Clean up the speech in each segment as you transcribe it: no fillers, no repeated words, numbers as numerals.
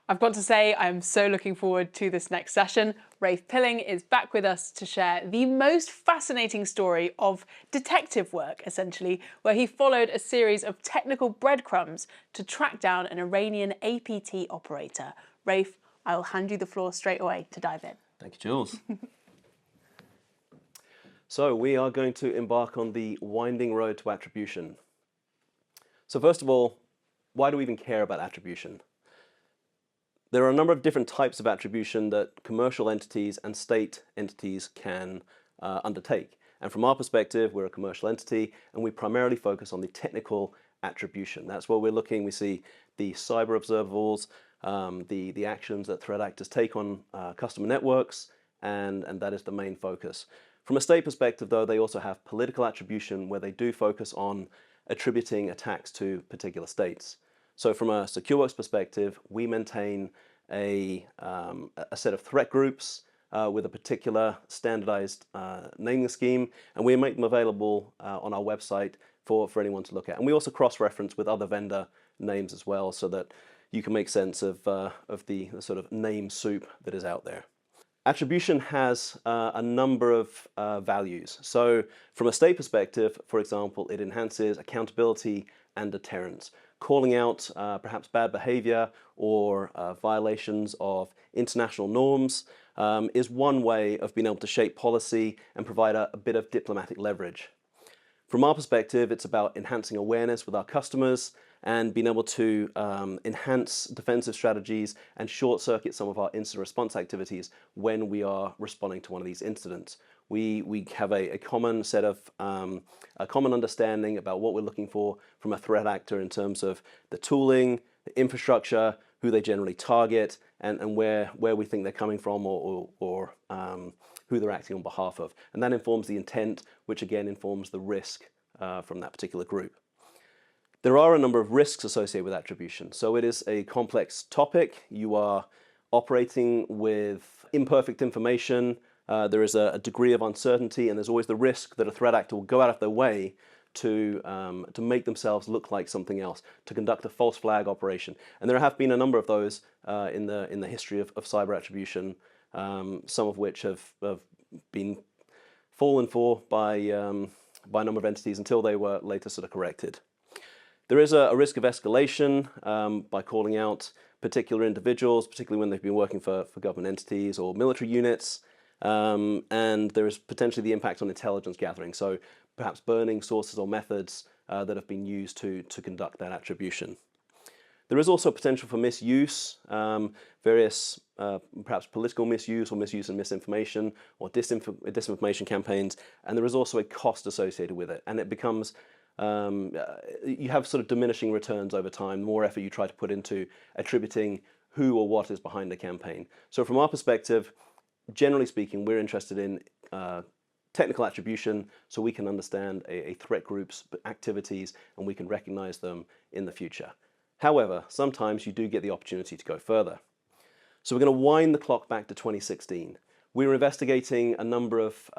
I've got to say, I'm so looking forward to this next session. Rafe Pilling is back with us to share the most fascinating story of detective work, essentially, where he followed a series of technical breadcrumbs to track down an Iranian APT operator. Rafe, I will hand you the floor straight away to dive in. Thank you, Jules. So we are going to embark on the winding road to attribution. So first of all, why do we even care about attribution? There are a number of different types of attribution that commercial entities and state entities can undertake. And from our perspective, we're a commercial entity and we primarily focus on the technical attribution. That's where we're looking. We see the cyber observables, the actions that threat actors take on customer networks, and that is the main focus. From a state perspective, though, they also have political attribution where they do focus on attributing attacks to particular states. So from a SecureWorks perspective, we maintain a set of threat groups with a particular standardized naming scheme, and we make them available on our website for anyone to look at. And we also cross-reference with other vendor names as well so that you can make sense of the sort of name soup that is out there. Attribution has a number of values. So from a state perspective, for example, it enhances accountability and deterrence. Calling out perhaps bad behavior or violations of international norms is one way of being able to shape policy and provide a bit of diplomatic leverage. From our perspective, it's about enhancing awareness with our customers and being able to enhance defensive strategies and short-circuit some of our incident response activities when we are responding to one of these incidents. We have a common set of a common understanding about what we're looking for from a threat actor in terms of the tooling, the infrastructure, who they generally target, and where we think they're coming from or who they're acting on behalf of. And that informs the intent, which again informs the risk from that particular group. There are a number of risks associated with attribution. So it is a complex topic. You are operating with imperfect information. There is a degree of uncertainty, and there's always the risk that a threat actor will go out of their way to make themselves look like something else, to conduct a false flag operation. And there have been a number of those in the history of cyber attribution, some of which have been fallen for by a number of entities until they were later sort of corrected. There is a risk of escalation by calling out particular individuals, particularly when they've been working for government entities or military units. And there is potentially the impact on intelligence gathering, so perhaps burning sources or methods that have been used to conduct that attribution. There is also potential for misuse, various perhaps political misuse or misuse and misinformation or disinformation campaigns, and there is also a cost associated with it, and it becomes you have sort of diminishing returns over time, the more effort you try to put into attributing who or what is behind a campaign. So from our perspective, generally speaking, we're interested in technical attribution so we can understand a threat group's activities and we can recognize them in the future. However, sometimes you do get the opportunity to go further. So we're going to wind the clock back to 2016. We were investigating a number of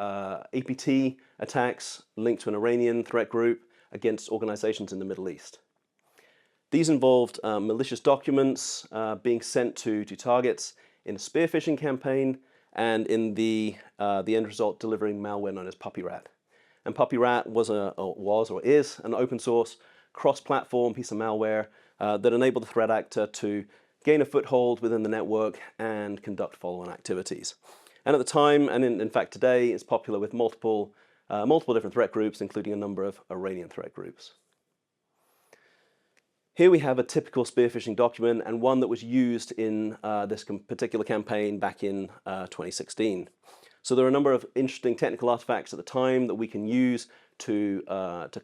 APT attacks linked to an Iranian threat group against organizations in the Middle East. These involved malicious documents being sent to targets in a spear phishing campaign, and in the end result delivering malware known as Puppy Rat. And Puppy Rat was or is an open source cross-platform piece of malware that enabled the threat actor to gain a foothold within the network and conduct follow-on activities. And at the time, and in fact today, it's popular with multiple different threat groups, including a number of Iranian threat groups. Here we have a typical spear phishing document and one that was used in this particular campaign back in 2016. So there are a number of interesting technical artifacts at the time that we can use to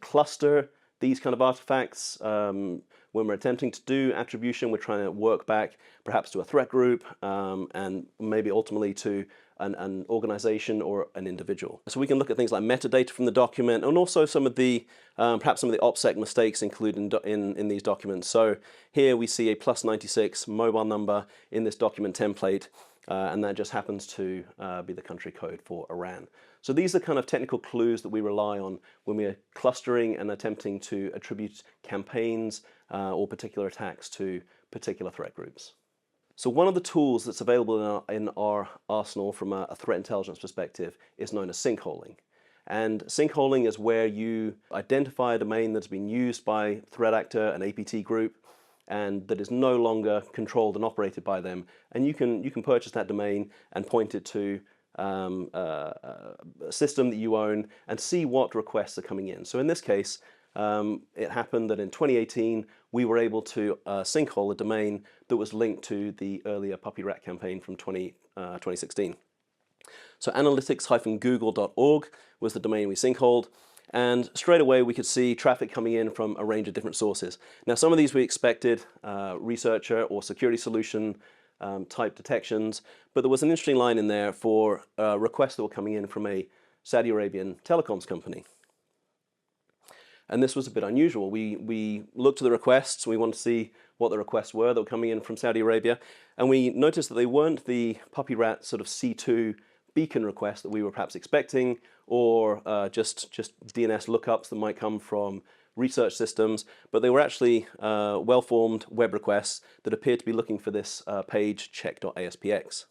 cluster these kind of artifacts. When we're attempting to do attribution, we're trying to work back perhaps to a threat group and maybe ultimately to an organization or an individual. So we can look at things like metadata from the document and also some of the perhaps some of the OPSEC mistakes included in these documents. So here we see a +96 mobile number in this document template, and that just happens to be the country code for Iran. So these are kind of technical clues that we rely on when we are clustering and attempting to attribute campaigns or particular attacks to particular threat groups. So one of the tools that's available in our arsenal from a threat intelligence perspective is known as sinkholing. And sinkholing is where you identify a domain that's been used by a threat actor, an APT group, and that is no longer controlled and operated by them. And you can purchase that domain and point it to a system that you own and see what requests are coming in. So in this case, it happened that in 2018 we were able to sinkhole a domain that was linked to the earlier puppy rat campaign from 2016. So analytics-google.org was the domain we sinkholed, and straight away we could see traffic coming in from a range of different sources. Now some of these we expected, researcher or security solution type detections, but there was an interesting line in there for requests that were coming in from a Saudi Arabian telecoms company. And this was a bit unusual. We looked at the requests, we wanted to see what the requests were that were coming in from Saudi Arabia, and we noticed that they weren't the puppy rat sort of C2 beacon requests that we were perhaps expecting, or just DNS lookups that might come from research systems, but they were actually well-formed web requests that appeared to be looking for this page check.aspx.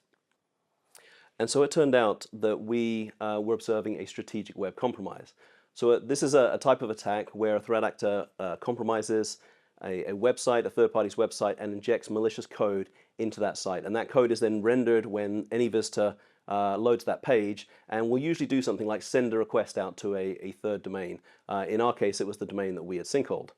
And so it turned out that we were observing a strategic web compromise. So this is a type of attack where a threat actor compromises a website, a third party's website, and injects malicious code into that site. And that code is then rendered when any visitor loads that page, and will usually do something like send a request out to a third domain. In our case, it was the domain that we had sinkholed.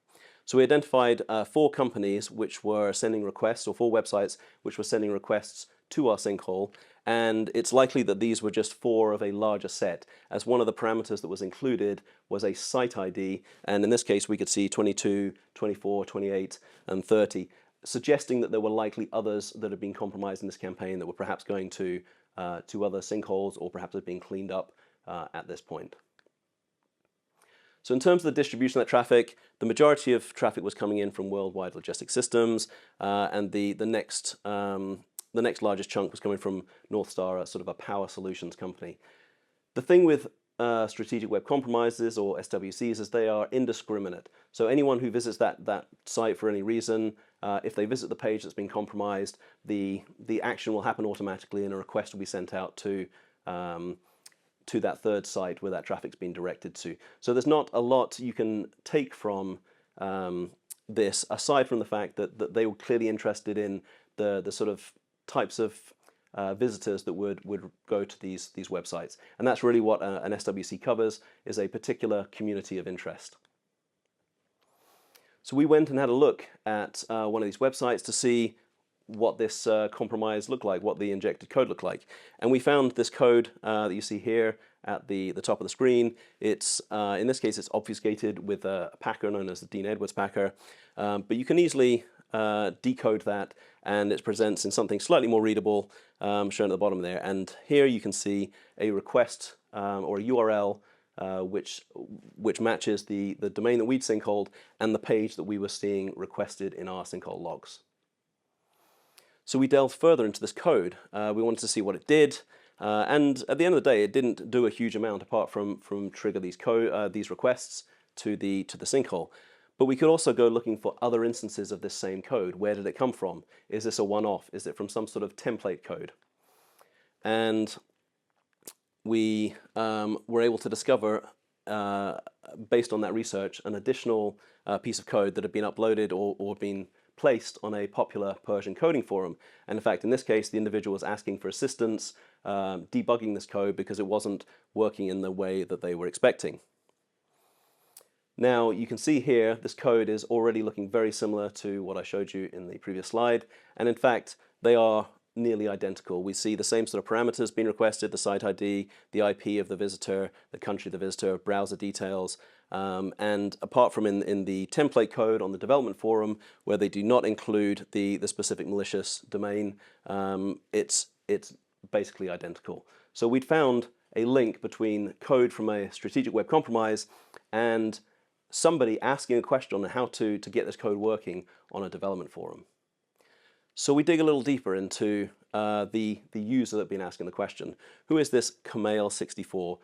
So we identified 4 companies which were sending requests, or 4 websites which were sending requests to our sinkhole, and it's likely that these were just 4 of a larger set, as one of the parameters that was included was a site ID, and in this case we could see 22, 24, 28, and 30, suggesting that there were likely others that had been compromised in this campaign that were perhaps going to other sinkholes, or perhaps had been cleaned up at this point. So in terms of the distribution of that traffic, the majority of traffic was coming in from worldwide logistics systems, and the next largest chunk was coming from North Star, a sort of a power solutions company. The thing with strategic web compromises, or SWCs, is they are indiscriminate. So anyone who visits that site for any reason, if they visit the page that's been compromised, the action will happen automatically, and a request will be sent out to that third site where that traffic's been directed to. So there's not a lot you can take from this, aside from the fact that they were clearly interested in the sort of types of visitors that would go to these websites. And that's really what an SWC covers, is a particular community of interest. So we went and had a look at one of these websites to see what this compromise looked like, what the injected code looked like. And we found this code that you see here at the top of the screen. It's in this case, it's obfuscated with a packer known as the Dean Edwards packer, but you can easily decode that, and it presents in something slightly more readable, shown at the bottom there. And here you can see a request or a URL which matches the domain that we'd sinkholed and the page that we were seeing requested in our sinkhole logs. So we delved further into this code. We wanted to see what it did, and at the end of the day, it didn't do a huge amount apart from trigger these requests to the sinkhole. But we could also go looking for other instances of this same code. Where did it come from? Is this a one-off? Is it from some sort of template code? And we were able to discover, based on that research, an additional piece of code that had been uploaded or been placed on a popular Persian coding forum. And in fact, in this case, the individual was asking for assistance debugging this code because it wasn't working in the way that they were expecting. Now you can see here this code is already looking very similar to what I showed you in the previous slide, and in fact they are nearly identical. We see the same sort of parameters being requested: the site ID, the IP of the visitor, the country of the visitor, browser details, and apart from in the template code on the development forum where they do not include the specific malicious domain, it's basically identical. So we'd found a link between code from a strategic web compromise and somebody asking a question on how to get this code working on a development forum. So we dig a little deeper into the user that had been asking the question. Who is this Kamail64?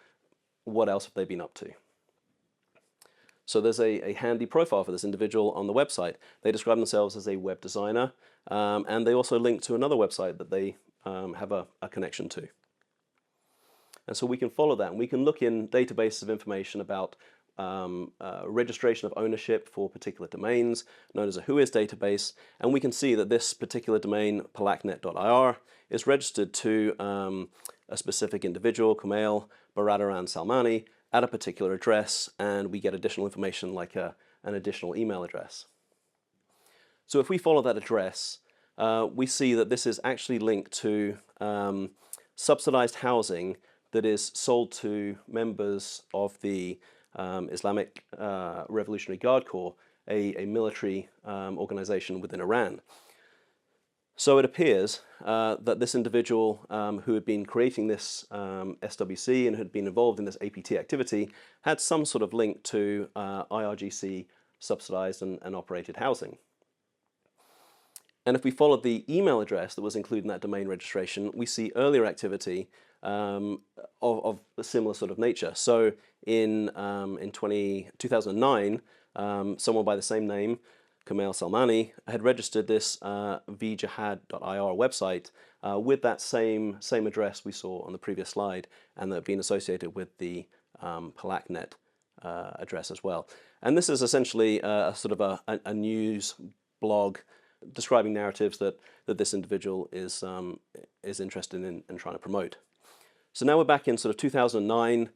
What else have they been up to? So there's a handy profile for this individual on the website. They describe themselves as a web designer, and they also link to another website that they have a connection to. And so we can follow that, and we can look in databases of information about registration of ownership for particular domains, known as a Whois database, and we can see that this particular domain, palaknet.ir, is registered to a specific individual, Kumail Baradaran Salmani, at a particular address, and we get additional information like an additional email address. So if we follow that address, we see that this is actually linked to subsidized housing that is sold to members of the Islamic Revolutionary Guard Corps, a military organization within Iran. So it appears that this individual who had been creating this SWC and had been involved in this APT activity had some sort of link to IRGC subsidized and operated housing. And if we followed the email address that was included in that domain registration, we see earlier activity of a similar sort of nature. So in 2009, someone by the same name, Kumail Salmani, had registered this vjihad.ir website with that same address we saw on the previous slide, and that had been associated with the Palaknet address as well. And this is essentially a sort of a news blog describing narratives that this individual is interested in trying to promote. So now we're back in sort of 2009.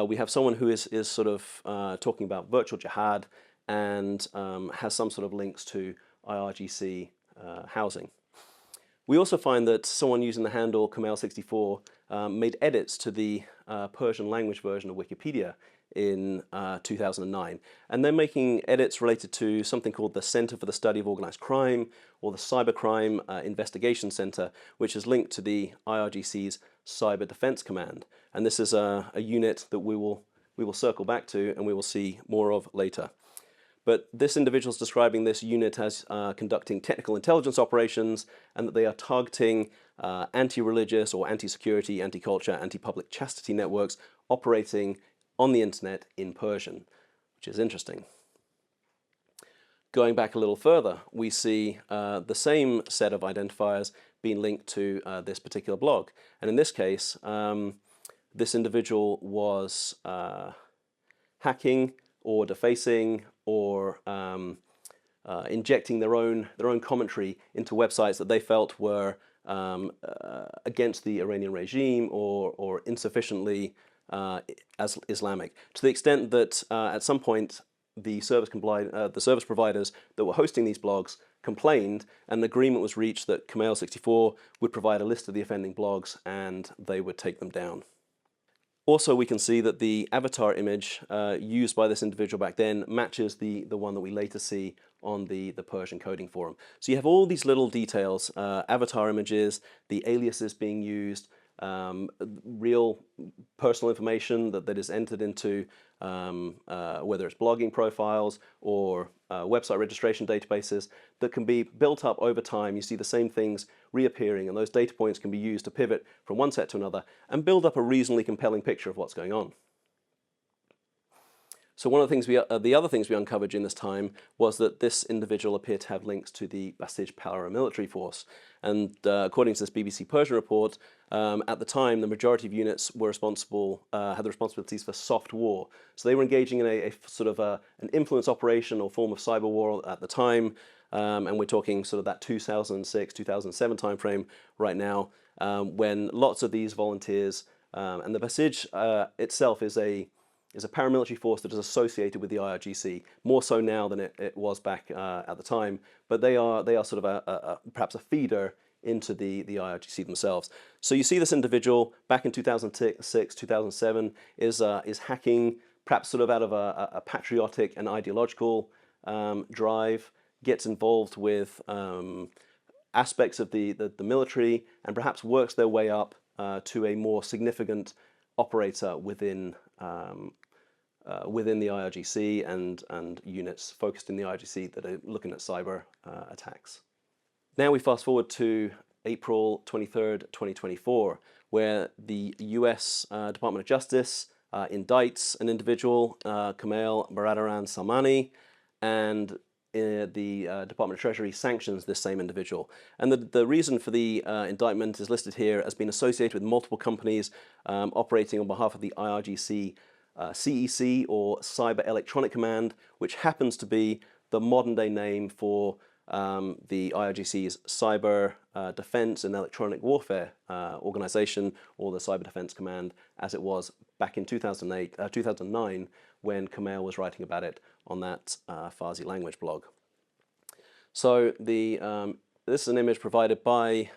We have someone who is sort of talking about virtual jihad and has some sort of links to IRGC housing. We also find that someone using the handle Kumail64 made edits to the Persian language version of Wikipedia in 2009. And they're making edits related to something called the Center for the Study of Organized Crime, or the Cybercrime Investigation Center, which is linked to the IRGC's Cyber Defense Command. And this is a unit that we will circle back to and we will see more of later. But this individual is describing this unit as conducting technical intelligence operations, and that they are targeting anti-religious or anti-security, anti-culture, anti-public chastity networks operating on the internet in Persian, which is interesting. Going back a little further, we see the same set of identifiers being linked to this particular blog. And in this case, this individual was hacking or defacing or injecting their own commentary into websites that they felt were against the Iranian regime or insufficiently as Islamic, to the extent that at some point the service providers that were hosting these blogs complained, and an agreement was reached that Kumail64 would provide a list of the offending blogs and they would take them down. Also, we can see that the avatar image used by this individual back then matches the one that we later see on the Persian coding forum. So you have all these little details, avatar images, the aliases being used, real personal information that is entered into whether it's blogging profiles or website registration databases that can be built up over time. You see the same things reappearing, and those data points can be used to pivot from one set to another and build up a reasonably compelling picture of what's going on. So one of the things the other things we uncovered during this time was that this individual appeared to have links to the Basij paramilitary force. And according to this BBC Persian report, at the time, the majority of units were responsible, had the responsibilities for soft war. So they were engaging in a sort of an influence operation or form of cyber war at the time. And we're talking sort of that 2006, 2007 timeframe right now, when lots of these volunteers, and the Basij itself is a paramilitary force that is associated with the IRGC, more so now than it was back at the time. But they are sort of perhaps a feeder into the IRGC themselves. So you see this individual back in 2006, 2007 is hacking, perhaps sort of out of a patriotic and ideological drive, gets involved with aspects of the military, and perhaps works their way up to a more significant operator within the IRGC and units focused in the IRGC that are looking at cyber attacks. Now we fast forward to April 23rd, 2024, where the US Department of Justice indicts an individual, Kamal Baradaran Salmani, and the Department of Treasury sanctions this same individual. And the reason for the indictment is listed here as being associated with multiple companies operating on behalf of the IRGC CEC, or Cyber Electronic Command, which happens to be the modern-day name for the IRGC's Cyber Defense and Electronic Warfare organization, or the Cyber Defense Command, as it was back in 2009, when Kamal was writing about it on that Farsi language blog. So this is an image provided by,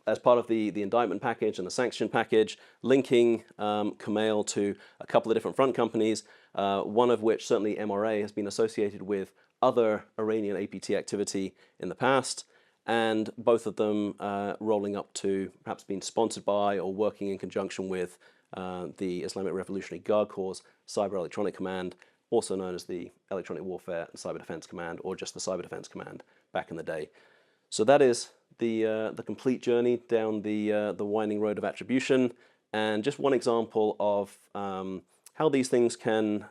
as part of the indictment package and the sanction package, linking Kamal to a couple of different front companies, one of which, certainly MRA, has been associated with other Iranian APT activity in the past, and both of them rolling up to perhaps being sponsored by or working in conjunction with the Islamic Revolutionary Guard Corps' Cyber Electronic Command, also known as the Electronic Warfare and Cyber Defense Command, or just the Cyber Defense Command back in the day. So that is the complete journey down the winding road of attribution, and just one example of how these things can,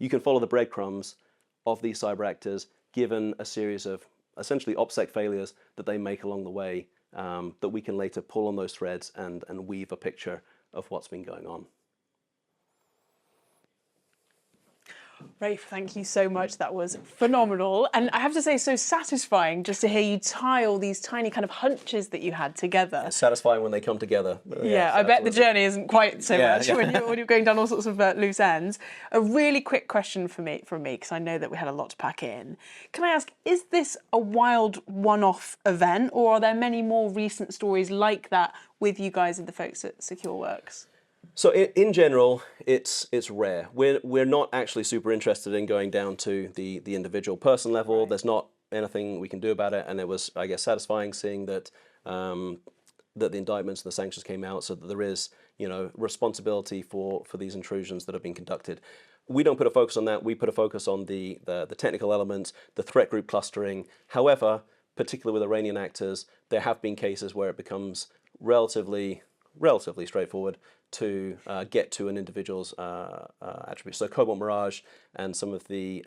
you can follow the breadcrumbs of these cyber actors given a series of essentially OPSEC failures that they make along the way, that we can later pull on those threads and weave a picture of what's been going on. Rafe, thank you so much. That was phenomenal. And I have to say, so satisfying just to hear you tie all these tiny kind of hunches that you had together. It's satisfying when they come together. Yeah, I bet the journey isn't quite so much when you're going down all sorts of loose ends. A really quick question from me, because I know that we had a lot to pack in. Can I ask, is this a wild one-off event, or are there many more recent stories like that with you guys and the folks at SecureWorks? So in general, it's rare. We're not actually super interested in going down to the individual person level. Right. There's not anything we can do about it, and it was, I guess, satisfying seeing that that the indictments and the sanctions came out, so that there is, responsibility for these intrusions that have been conducted. We don't put a focus on that. We put a focus on the technical elements, the threat group clustering. However, particularly with Iranian actors, there have been cases where it becomes relatively straightforward to get to an individual's attributes. So Cobalt Mirage and some of the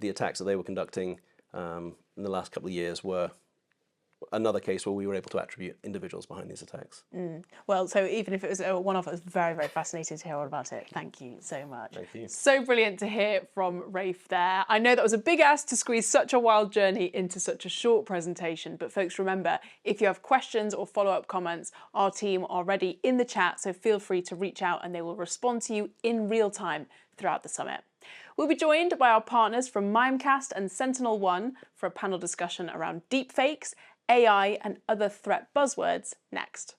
attacks that they were conducting in the last couple of years were another case where we were able to attribute individuals behind these attacks. Well, so even if it was a one-off, it was very, very fascinating to hear all about it. Thank you so much. Thank you. So brilliant to hear from Rafe there. I know that was a big ask to squeeze such a wild journey into such a short presentation, but folks, remember, if you have questions or follow-up comments, our team are ready in the chat, so feel free to reach out and they will respond to you in real time throughout the summit. We'll be joined by our partners from Mimecast and SentinelOne for a panel discussion around deepfakes, AI and other threat buzzwords next.